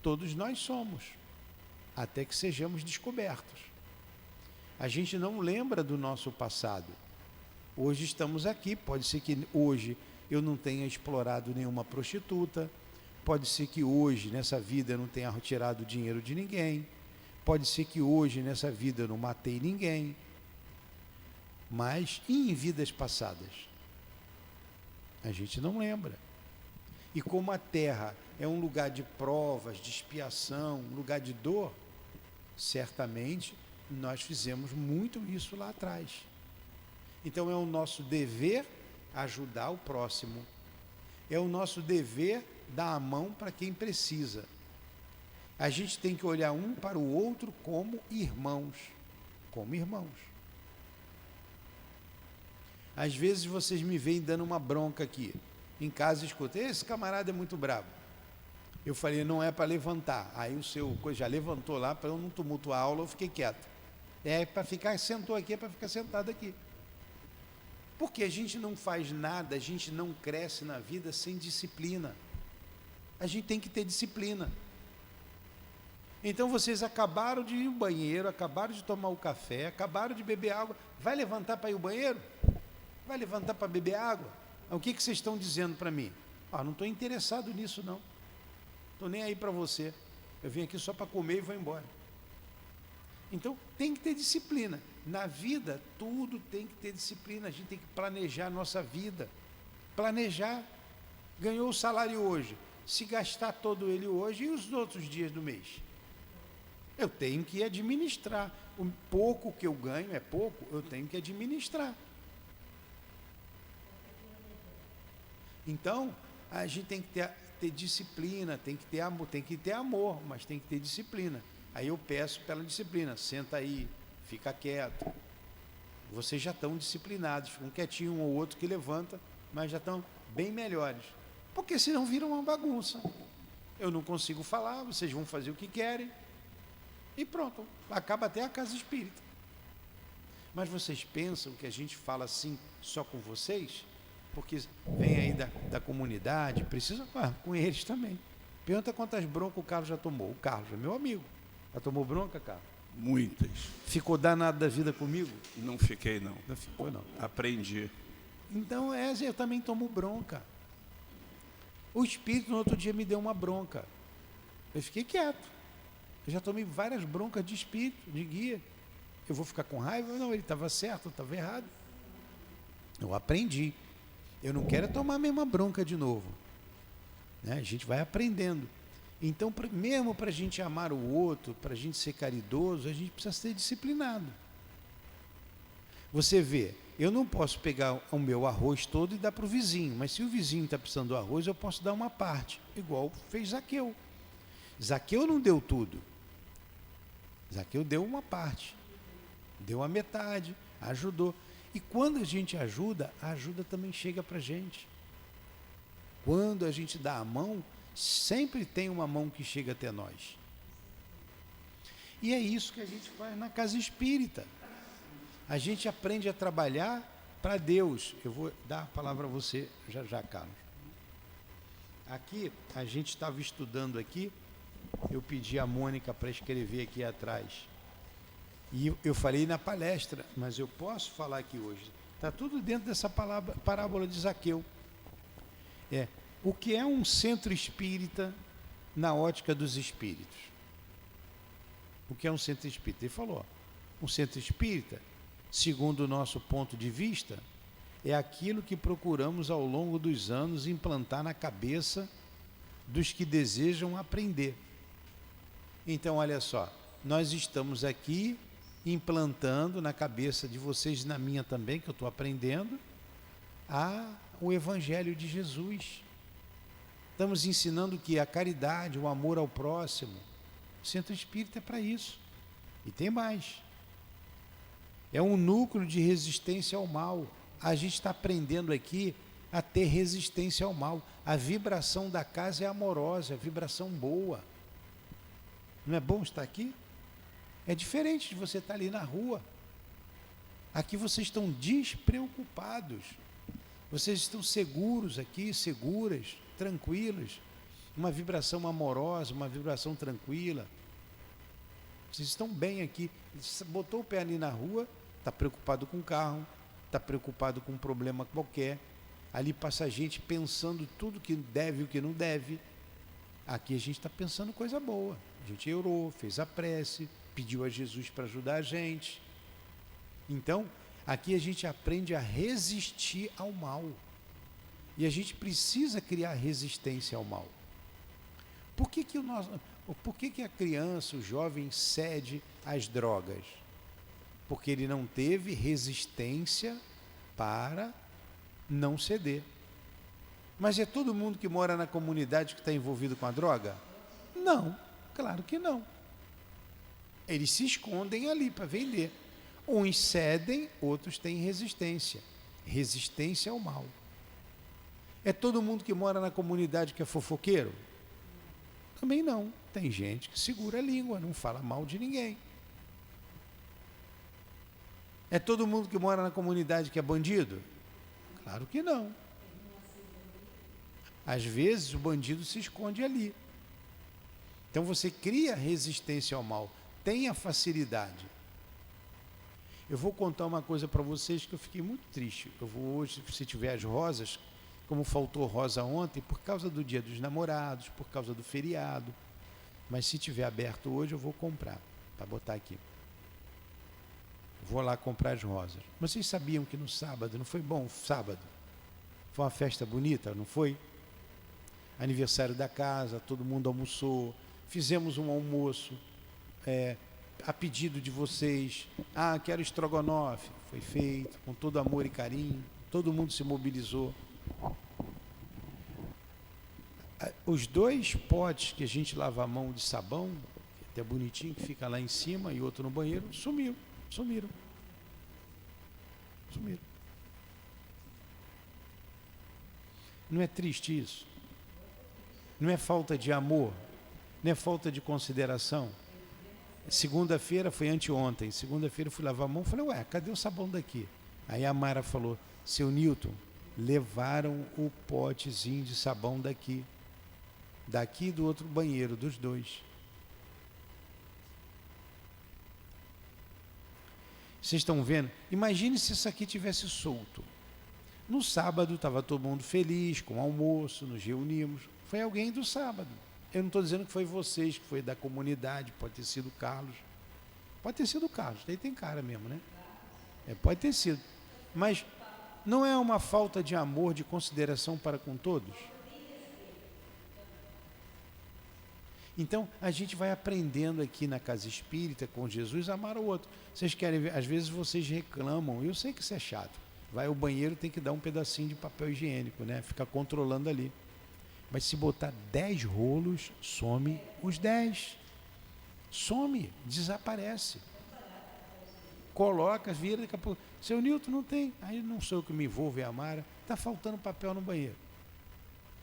todos nós somos, até que sejamos descobertos. A gente não lembra do nosso passado. Hoje estamos aqui, pode ser que hoje eu não tenha explorado nenhuma prostituta, pode ser que hoje, nessa vida, eu não tenha retirado dinheiro de ninguém, pode ser que hoje, nessa vida, eu não matei ninguém. Mas, e em vidas passadas? A gente não lembra. E como a terra é um lugar de provas, de expiação, um lugar de dor, certamente nós fizemos muito isso lá atrás. Então é o nosso dever ajudar o próximo. É o nosso dever dar a mão para quem precisa. A gente tem que olhar um para o outro como irmãos. Como irmãos. Às vezes vocês me veem dando uma bronca aqui. Em casa escuta, esse camarada é muito bravo. Eu falei, não é para levantar. Aí o seu coisa já levantou lá, para eu não tumultuar a aula, eu fiquei quieto. É para ficar, sentou aqui, é para ficar sentado aqui. Porque a gente não faz nada, a gente não cresce na vida sem disciplina. A gente tem que ter disciplina. Então vocês acabaram de ir ao banheiro, acabaram de tomar o café, acabaram de beber água. Vai levantar para ir ao banheiro? Vai levantar para beber água? O que vocês estão dizendo para mim? Não estou interessado nisso não. Estou nem aí para você. Eu vim aqui só para comer e vou embora. Então tem que ter disciplina. Na vida tudo tem que ter disciplina. A gente tem que planejar a nossa vida. Planejar. Ganhou o salário hoje. Se gastar todo ele hoje, e os outros dias do mês? Eu tenho que administrar. O pouco que eu ganho é pouco, eu tenho que administrar. Então, a gente tem que ter disciplina, tem que ter amor, mas tem que ter disciplina. Aí eu peço pela disciplina, senta aí, fica quieto. Vocês já estão disciplinados, ficam quietinho um ou outro que levanta, mas já estão bem melhores. Porque senão vira uma bagunça. Eu não consigo falar, vocês vão fazer o que querem. E pronto, acaba até a casa espírita. Mas vocês pensam que a gente fala assim só com vocês? Porque vem aí da comunidade, precisa com eles também. Pergunta quantas broncas o Carlos já tomou. O Carlos é meu amigo. Já tomou bronca, Carlos? Muitas. Ficou danado da vida comigo? Não fiquei, não. Não ficou, não. Aprendi. Então, eu também tomo bronca. O espírito no outro dia me deu uma bronca. Eu fiquei quieto. Eu já tomei várias broncas de espírito, de guia. Eu vou ficar com raiva? Não, ele estava certo, eu estava errado. Eu aprendi. Eu não quero tomar a mesma bronca de novo. Né? A gente vai aprendendo. Então, mesmo para a gente amar o outro, para a gente ser caridoso, a gente precisa ser disciplinado. Você vê, eu não posso pegar o meu arroz todo e dar para o vizinho, mas se o vizinho está precisando do arroz, eu posso dar uma parte, igual fez Zaqueu. Zaqueu não deu tudo. Zaqueu deu uma parte, deu a metade, ajudou. E quando a gente ajuda, a ajuda também chega para a gente. Quando a gente dá a mão, sempre tem uma mão que chega até nós. E é isso que a gente faz na casa espírita. A gente aprende a trabalhar para Deus. Eu vou dar a palavra a você já já, Carlos. Aqui, a gente estava estudando aqui, eu pedi a Mônica para escrever aqui atrás. E eu falei na palestra, mas eu posso falar aqui hoje. Está tudo dentro dessa parábola de Zaqueu. O que é um centro espírita na ótica dos espíritos? O que é um centro espírita? Ele falou, um centro espírita, segundo o nosso ponto de vista, é aquilo que procuramos ao longo dos anos implantar na cabeça dos que desejam aprender. Então, olha só, nós estamos aqui implantando na cabeça de vocês e na minha também, que eu estou aprendendo, o Evangelho de Jesus. Estamos ensinando que a caridade, o amor ao próximo, o centro espírita é para isso. E tem mais. É um núcleo de resistência ao mal. A gente está aprendendo aqui a ter resistência ao mal. A vibração da casa é amorosa, é vibração boa. Não é bom estar aqui? É diferente de você estar ali na rua. Aqui vocês estão despreocupados. Vocês estão seguros aqui, seguras, tranquilos. Uma vibração amorosa, uma vibração tranquila. Vocês estão bem aqui. Botou o pé ali na rua, está preocupado com o carro, está preocupado com um problema qualquer. Ali passa gente pensando tudo que deve e o que não deve. Aqui a gente está pensando coisa boa. A gente orou, fez a prece, pediu a Jesus para ajudar a gente. Então, aqui a gente aprende a resistir ao mal. E a gente precisa criar resistência ao mal. Por que a criança, o jovem, cede às drogas? Porque ele não teve resistência para não ceder. Mas é todo mundo que mora na comunidade que está envolvido com a droga? Não, claro que não. Eles se escondem ali para vender. Uns cedem, outros têm resistência. Resistência ao mal. É todo mundo que mora na comunidade que é fofoqueiro? Também não. Tem gente que segura a língua, não fala mal de ninguém. É todo mundo que mora na comunidade que é bandido? Claro que não. Às vezes o bandido se esconde ali. Então você cria resistência ao mal. Tenha facilidade. Eu vou contar uma coisa para vocês que eu fiquei muito triste. Eu vou hoje, se tiver as rosas, como faltou rosa ontem, por causa do Dia dos Namorados, por causa do feriado. Mas se tiver aberto hoje, eu vou comprar, para botar aqui. Vou lá comprar as rosas. Mas vocês sabiam que no sábado, não foi bom sábado? Foi uma festa bonita, não foi? Aniversário da casa, todo mundo almoçou, fizemos um almoço, a pedido de vocês. Quero estrogonofe. Foi feito com todo amor e carinho, todo mundo se mobilizou. Os 2 potes que a gente lava a mão de sabão, que é bonitinho, que fica lá em cima, e outro no banheiro, sumiram. Não é triste isso? Não é falta de amor? Não é falta de consideração? Segunda-feira foi anteontem. Segunda-feira eu fui lavar a mão, falei, cadê o sabão daqui? Aí a Mara falou, seu Newton, levaram o potezinho de sabão daqui e do outro banheiro, dos 2. Vocês estão vendo? Imagine se isso aqui tivesse solto. No sábado estava todo mundo feliz, com almoço, nos reunimos. Foi alguém do sábado. Eu não estou dizendo que foi vocês, que foi da comunidade, pode ter sido o Carlos. Pode ter sido o Carlos, daí tem cara mesmo, né? Pode ter sido. Mas não é uma falta de amor, de consideração para com todos? Então, a gente vai aprendendo aqui na casa espírita com Jesus a amar o outro. Vocês querem ver, às vezes vocês reclamam, eu sei que isso é chato. Vai ao banheiro, tem que dar um pedacinho de papel higiênico, né? Ficar controlando ali. Mas se botar 10 rolos, some os 10. Some, desaparece. Coloca, vira, daqui a pouco. Seu Nilton, não tem. Aí não sou eu que me envolvo, é a Mara. Está faltando papel no banheiro.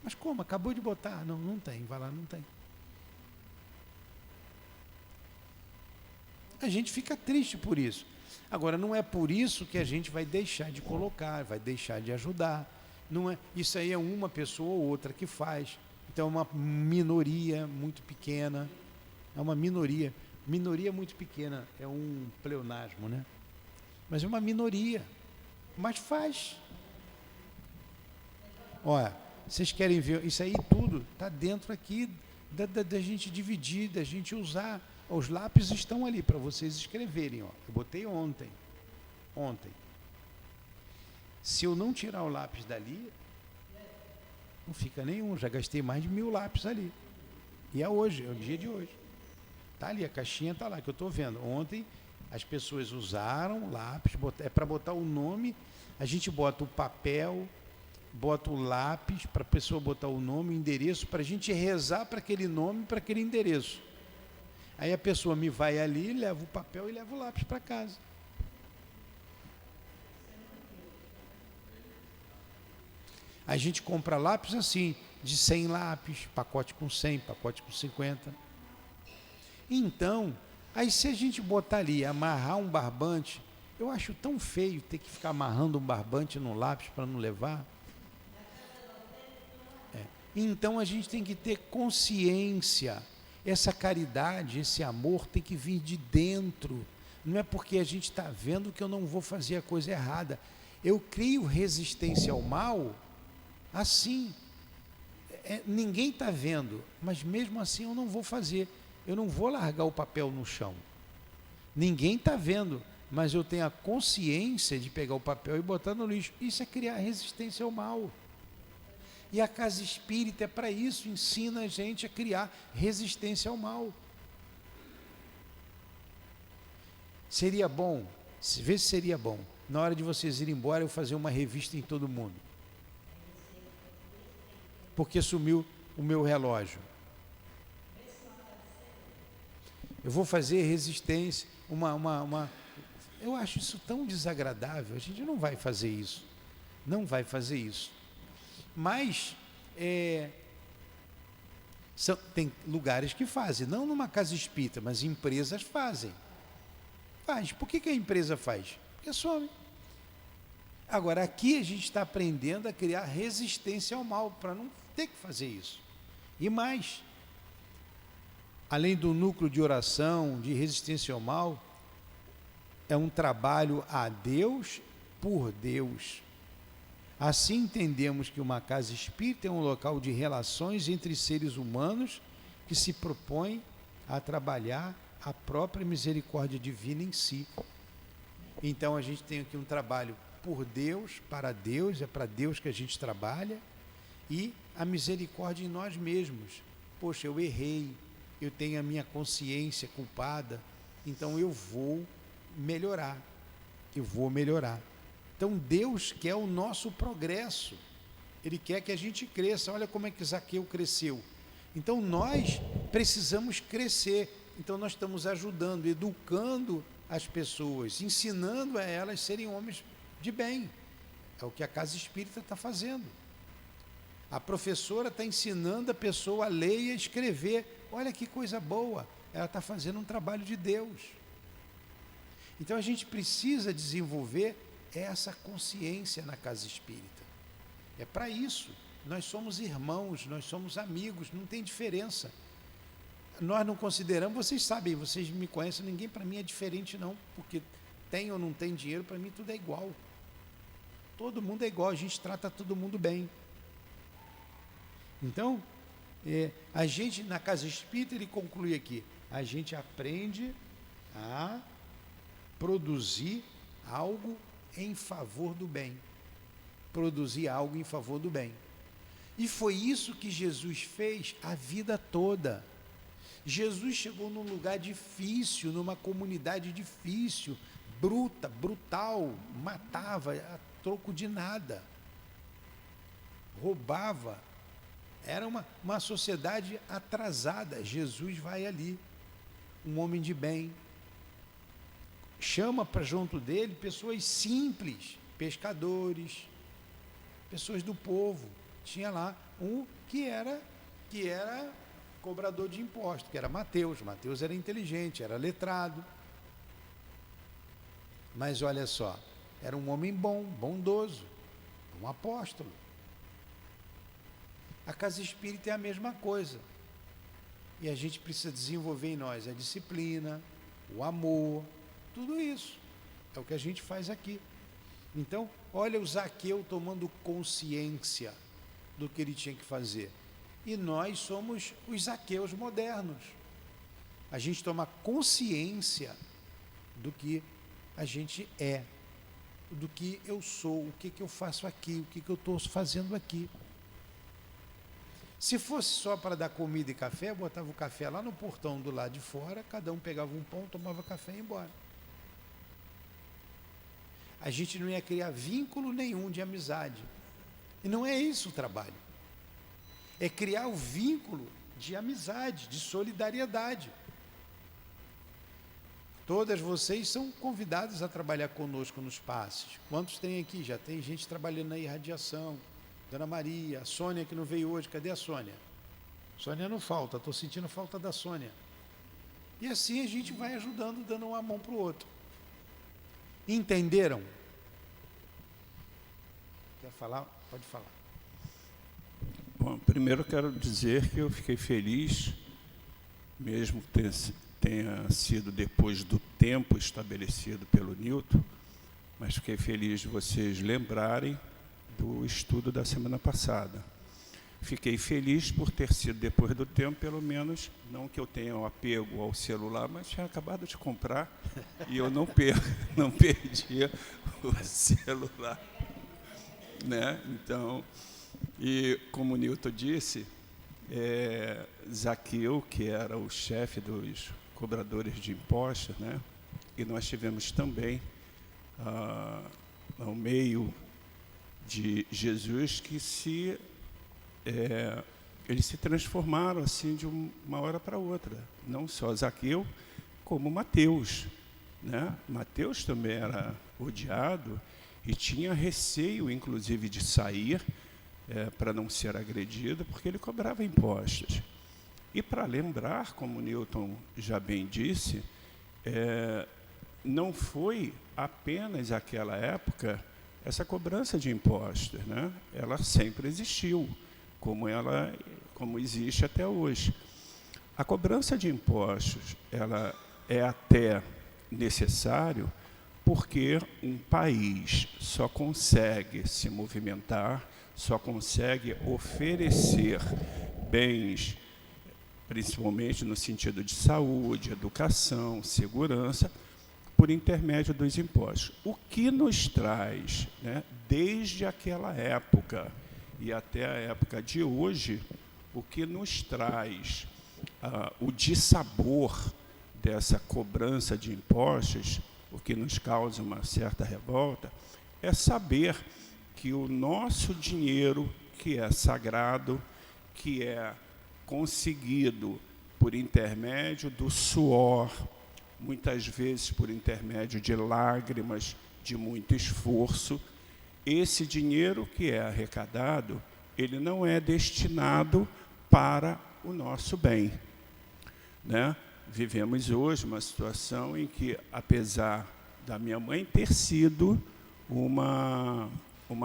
Mas como? Acabou de botar. Não, não tem. Vai lá, não tem. A gente fica triste por isso. Agora, não é por isso que a gente vai deixar de colocar, vai deixar de ajudar. Não é, isso aí é uma pessoa ou outra que faz. Então é uma minoria muito pequena. É uma minoria. Minoria muito pequena. É um pleonasmo, né? Mas é uma minoria. Mas faz. Olha, vocês querem ver? Isso aí tudo está dentro aqui da gente dividir, da gente usar. Os lápis estão ali para vocês escreverem. Ó. Eu botei ontem. Se eu não tirar o lápis dali, não fica nenhum. Já gastei mais de 1000 lápis ali. E é hoje, é o dia de hoje. Está ali, a caixinha está lá, que eu estou vendo. Ontem as pessoas usaram lápis, é para botar o nome, a gente bota o papel, bota o lápis, para a pessoa botar o nome, o endereço, para a gente rezar para aquele nome, para aquele endereço. Aí a pessoa me vai ali, leva o papel e leva o lápis para casa. A gente compra lápis assim, de 100 lápis, pacote com 100, pacote com 50. Então, aí se a gente botar ali, amarrar um barbante, eu acho tão feio ter que ficar amarrando um barbante no lápis para não levar. Então a gente tem que ter consciência. Essa caridade, esse amor tem que vir de dentro. Não é porque a gente está vendo que eu não vou fazer a coisa errada. Eu crio resistência ao mal assim. Ninguém está vendo, mas mesmo assim eu não vou fazer. Eu não vou largar o papel no chão. Ninguém está vendo, mas eu tenho a consciência de pegar o papel e botar no lixo. Isso é criar resistência ao mal. E a casa espírita é para isso, ensina a gente a criar resistência ao mal. Seria bom, vê se seria bom, na hora de vocês irem embora, eu fazer uma revista em todo mundo. Porque sumiu o meu relógio. Eu vou fazer resistência, eu acho isso tão desagradável, a gente não vai fazer isso. Não vai fazer isso. Mas tem lugares que fazem, não numa casa espírita, mas empresas fazem. Faz. Por que a empresa faz? Porque some. Agora, aqui a gente está aprendendo a criar resistência ao mal, para não ter que fazer isso. E mais, além do núcleo de oração, de resistência ao mal, é um trabalho a Deus, por Deus. Assim entendemos que uma casa espírita é um local de relações entre seres humanos que se propõe a trabalhar a própria misericórdia divina em si. Então a gente tem aqui um trabalho por Deus, para Deus, é para Deus que a gente trabalha, e a misericórdia em nós mesmos. Poxa, eu errei, eu tenho a minha consciência culpada, então eu vou melhorar. Então Deus quer o nosso progresso, Ele quer que a gente cresça. Olha como é que Zaqueu cresceu. Então nós precisamos crescer, então nós estamos ajudando, educando as pessoas, ensinando a elas serem homens de bem. É o que a casa espírita está fazendo. A professora está ensinando a pessoa a ler e a escrever. Olha que coisa boa, ela está fazendo um trabalho de Deus. Então a gente precisa desenvolver essa consciência na casa espírita. É para isso. Nós somos irmãos, nós somos amigos, não tem diferença. Nós não consideramos, vocês sabem, vocês me conhecem, ninguém para mim é diferente não, porque tem ou não tem dinheiro, para mim tudo é igual. Todo mundo é igual, a gente trata todo mundo bem. Então, a gente na casa espírita, ele conclui aqui, a gente aprende a produzir algo em favor do bem. Produzir algo em favor do bem. E foi isso que Jesus fez a vida toda. Jesus chegou num lugar difícil, numa comunidade difícil, bruta, brutal, matava a troco de nada, roubava. Era uma sociedade atrasada. Jesus vai ali, um homem de bem, chama para junto dele pessoas simples, pescadores, pessoas do povo. Tinha lá um que era cobrador de impostos, que era Mateus. Mateus era inteligente, era letrado. Mas olha só, era um homem bom, bondoso, um apóstolo. A casa espírita é a mesma coisa. E a gente precisa desenvolver em nós a disciplina, o amor, tudo isso. É o que a gente faz aqui. Então, olha o Zaqueu tomando consciência do que ele tinha que fazer. E nós somos os Zaqueus modernos. A gente toma consciência do que a gente é, do que eu sou, o que eu faço aqui, o que eu estou fazendo aqui. Se fosse só para dar comida e café, eu botava o café lá no portão do lado de fora, cada um pegava um pão, tomava café e ia embora. A gente não ia criar vínculo nenhum de amizade. E não é isso o trabalho. É criar o vínculo de amizade, de solidariedade. Todas vocês são convidadas a trabalhar conosco nos passes. Quantos tem aqui? Já tem gente trabalhando na irradiação. Dona Maria, a Sônia que não veio hoje. Cadê a Sônia? Sônia não falta, estou sentindo falta da Sônia. E assim a gente vai ajudando, dando uma mão para o outro. Entenderam? Quer falar? Pode falar. Bom, primeiro eu quero dizer que eu fiquei feliz, mesmo que tenha sido depois do tempo estabelecido pelo Newton, mas fiquei feliz de vocês lembrarem do estudo da semana passada. Fiquei feliz por ter sido depois do tempo, pelo menos, não que eu tenha um apego ao celular, mas tinha acabado de comprar e eu não perdia o celular, né? Então, e como o Newton disse, Zaqueu, que era o chefe dos cobradores de impostos, né? E nós tivemos também ao meio de Jesus que eles se transformaram assim de uma hora para outra, não só Zaqueu, como Mateus, né? Mateus também era odiado e tinha receio, inclusive, de sair para não ser agredido, porque ele cobrava impostos. E para lembrar, como Newton já bem disse, não foi apenas aquela época essa cobrança de impostos, né? Ela sempre existiu, como existe até hoje. A cobrança de impostos, ela é até necessário porque um país só consegue se movimentar, só consegue oferecer bens, principalmente no sentido de saúde, educação, segurança, por intermédio dos impostos. O que nos traz, né, desde aquela época e até a época de hoje, o que nos traz o dissabor dessa cobrança de impostos, o que nos causa uma certa revolta, é saber que o nosso dinheiro, que é sagrado, que é conseguido por intermédio do suor, muitas vezes por intermédio de lágrimas, de muito esforço, esse dinheiro que é arrecadado, ele não é destinado para o nosso bem, né? Vivemos hoje uma situação em que, apesar da minha mãe ter sido uma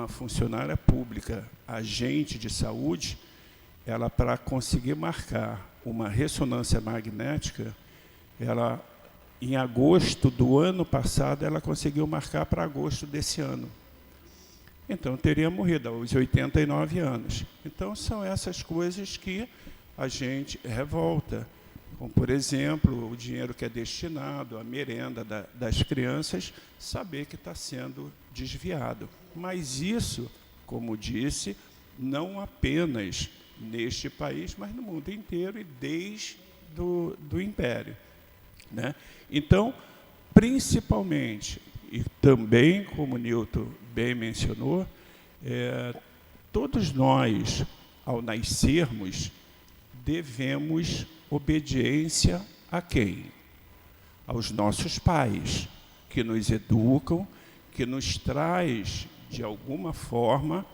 funcionária pública, agente de saúde, ela, para conseguir marcar uma ressonância magnética, ela, em agosto do ano passado, ela conseguiu marcar para agosto desse ano. Então, teria morrido aos 89 anos. Então, são essas coisas que a gente revolta. Como, por exemplo, o dinheiro que é destinado à merenda das crianças, saber que está sendo desviado. Mas isso, como disse, não apenas neste país, mas no mundo inteiro e desde do Império, né? Então, principalmente, e também, como o Newton bem mencionou, todos nós, ao nascermos, devemos obediência a quem? Aos nossos pais, que nos educam, que nos traz, de alguma forma,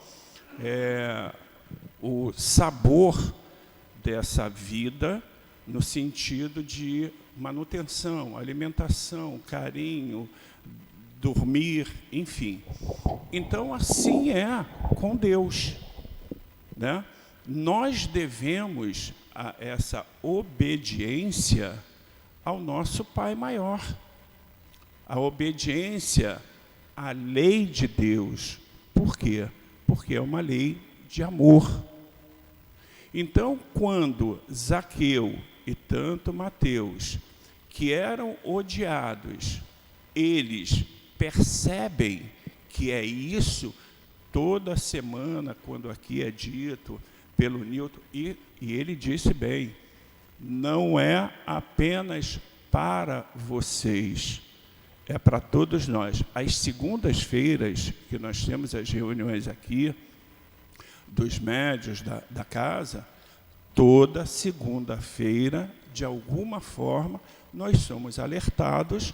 o sabor dessa vida, no sentido de manutenção, alimentação, carinho, dormir, enfim. Então, assim é com Deus, né? Nós devemos essa obediência ao nosso Pai maior, a obediência à lei de Deus. Por quê? Porque é uma lei de amor. Então, quando Zaqueu e tanto Mateus, que eram odiados, eles percebem que é isso, toda semana, quando aqui é dito pelo Newton, e ele disse bem, não é apenas para vocês, é para todos nós. Às segundas-feiras, que nós temos as reuniões aqui, dos médios da casa, toda segunda-feira, de alguma forma, nós somos alertados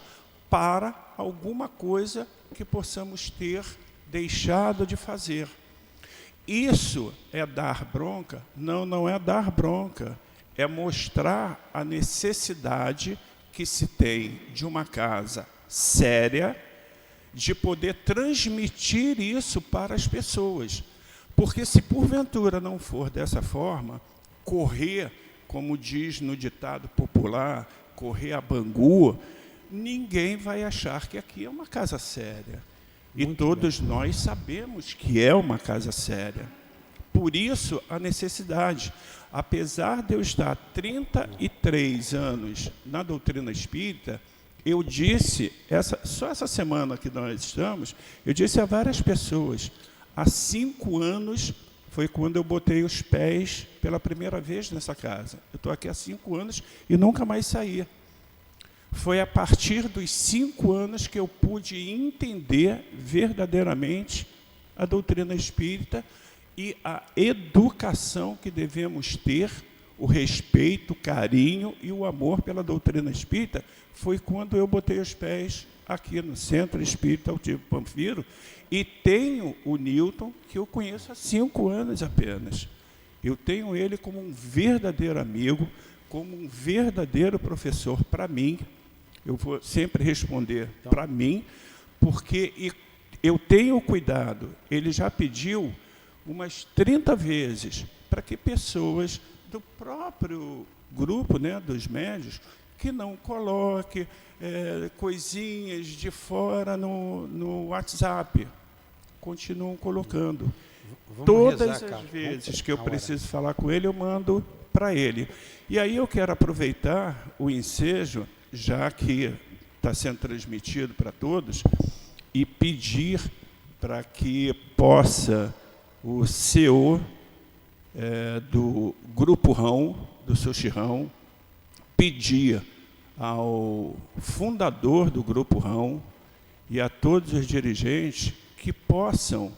para alguma coisa que possamos ter deixado de fazer. Isso é dar bronca? Não, não é dar bronca. É mostrar a necessidade que se tem de uma casa séria, de poder transmitir isso para as pessoas. Porque se porventura não for dessa forma, correr, como diz no ditado popular, correr a Bangu, ninguém vai achar que aqui é uma casa séria. E todos nós sabemos que é uma casa séria. Por isso, a necessidade. Apesar de eu estar 33 anos na doutrina espírita, eu disse, só essa semana que nós estamos, eu disse a várias pessoas, há 5 anos foi quando eu botei os pés pela primeira vez nessa casa. Eu estou aqui há 5 anos e nunca mais saí. Foi a partir dos 5 anos que eu pude entender verdadeiramente a doutrina espírita e a educação que devemos ter, o respeito, o carinho e o amor pela doutrina espírita, foi quando eu botei os pés aqui no Centro Espírita Altivo Panfiro, e tenho o Newton, que eu conheço há 5 anos apenas. Eu tenho ele como um verdadeiro amigo, como um verdadeiro professor para mim. Eu vou sempre responder para mim, porque eu tenho cuidado. Ele já pediu umas 30 vezes para que pessoas do próprio grupo, né, dos médios, que não coloque coisinhas de fora no WhatsApp. Continuam colocando. Todas as vezes que eu preciso falar com ele, eu mando para ele. E aí eu quero aproveitar o ensejo, já que está sendo transmitido para todos, e pedir para que possa o CEO do Grupo Rão, do Sochirrão, pedir ao fundador do Grupo Rão e a todos os dirigentes que possam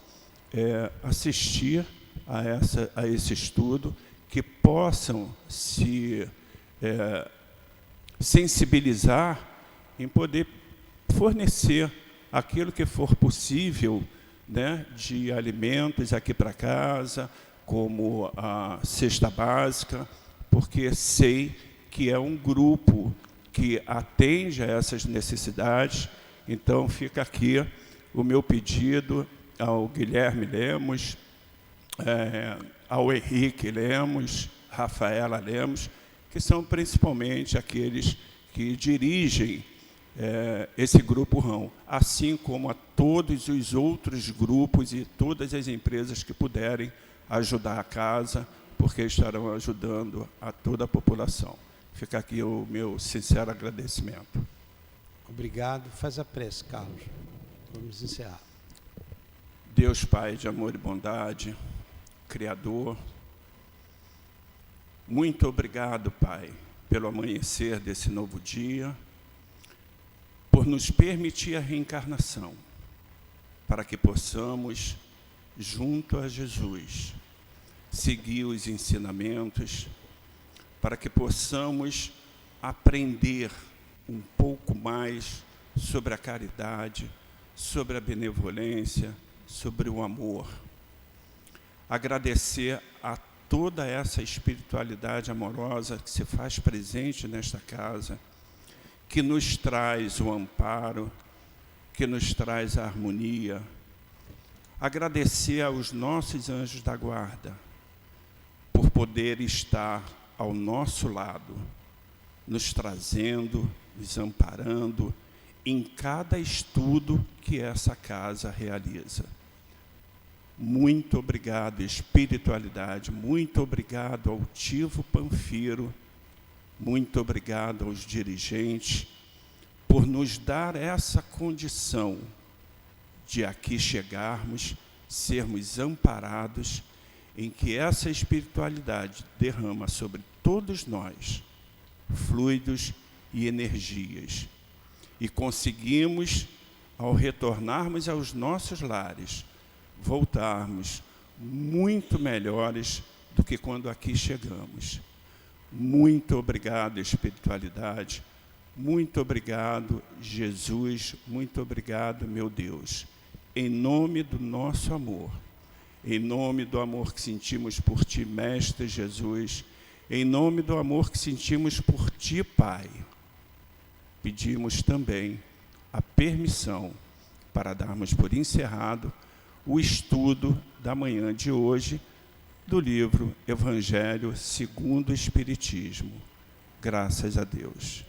assistir a esse estudo, que possam se sensibilizar em poder fornecer aquilo que for possível, né, de alimentos aqui para casa, como a cesta básica, porque sei que é um grupo que atende a essas necessidades. Então, fica aqui o meu pedido ao Guilherme Lemos, ao Henrique Lemos, Rafaela Lemos, que são principalmente aqueles que dirigem esse Grupo Rão, assim como a todos os outros grupos e todas as empresas que puderem ajudar a casa, porque estarão ajudando a toda a população. Fica aqui o meu sincero agradecimento. Obrigado. Faz a prece, Carlos. Vamos encerrar. Deus Pai de amor e bondade, Criador, muito obrigado, Pai, pelo amanhecer desse novo dia, por nos permitir a reencarnação, para que possamos, junto a Jesus, seguir os ensinamentos, para que possamos aprender um pouco mais sobre a caridade, sobre a benevolência, sobre o amor. Agradecer a toda essa espiritualidade amorosa que se faz presente nesta casa, que nos traz o amparo, que nos traz a harmonia. Agradecer aos nossos anjos da guarda, por poder estar ao nosso lado, nos trazendo, nos amparando em cada estudo que essa casa realiza. Muito obrigado, espiritualidade, muito obrigado ao Altivo Panfiro, muito obrigado aos dirigentes por nos dar essa condição de aqui chegarmos, sermos amparados, em que essa espiritualidade derrama sobre todos nós fluidos e energias. E conseguimos, ao retornarmos aos nossos lares, voltarmos muito melhores do que quando aqui chegamos. Muito obrigado, espiritualidade. Muito obrigado, Jesus. Muito obrigado, meu Deus. Em nome do nosso amor, em nome do amor que sentimos por Ti, Mestre Jesus, em nome do amor que sentimos por Ti, Pai, pedimos também a permissão para darmos por encerrado o estudo da manhã de hoje do livro Evangelho segundo o Espiritismo. Graças a Deus.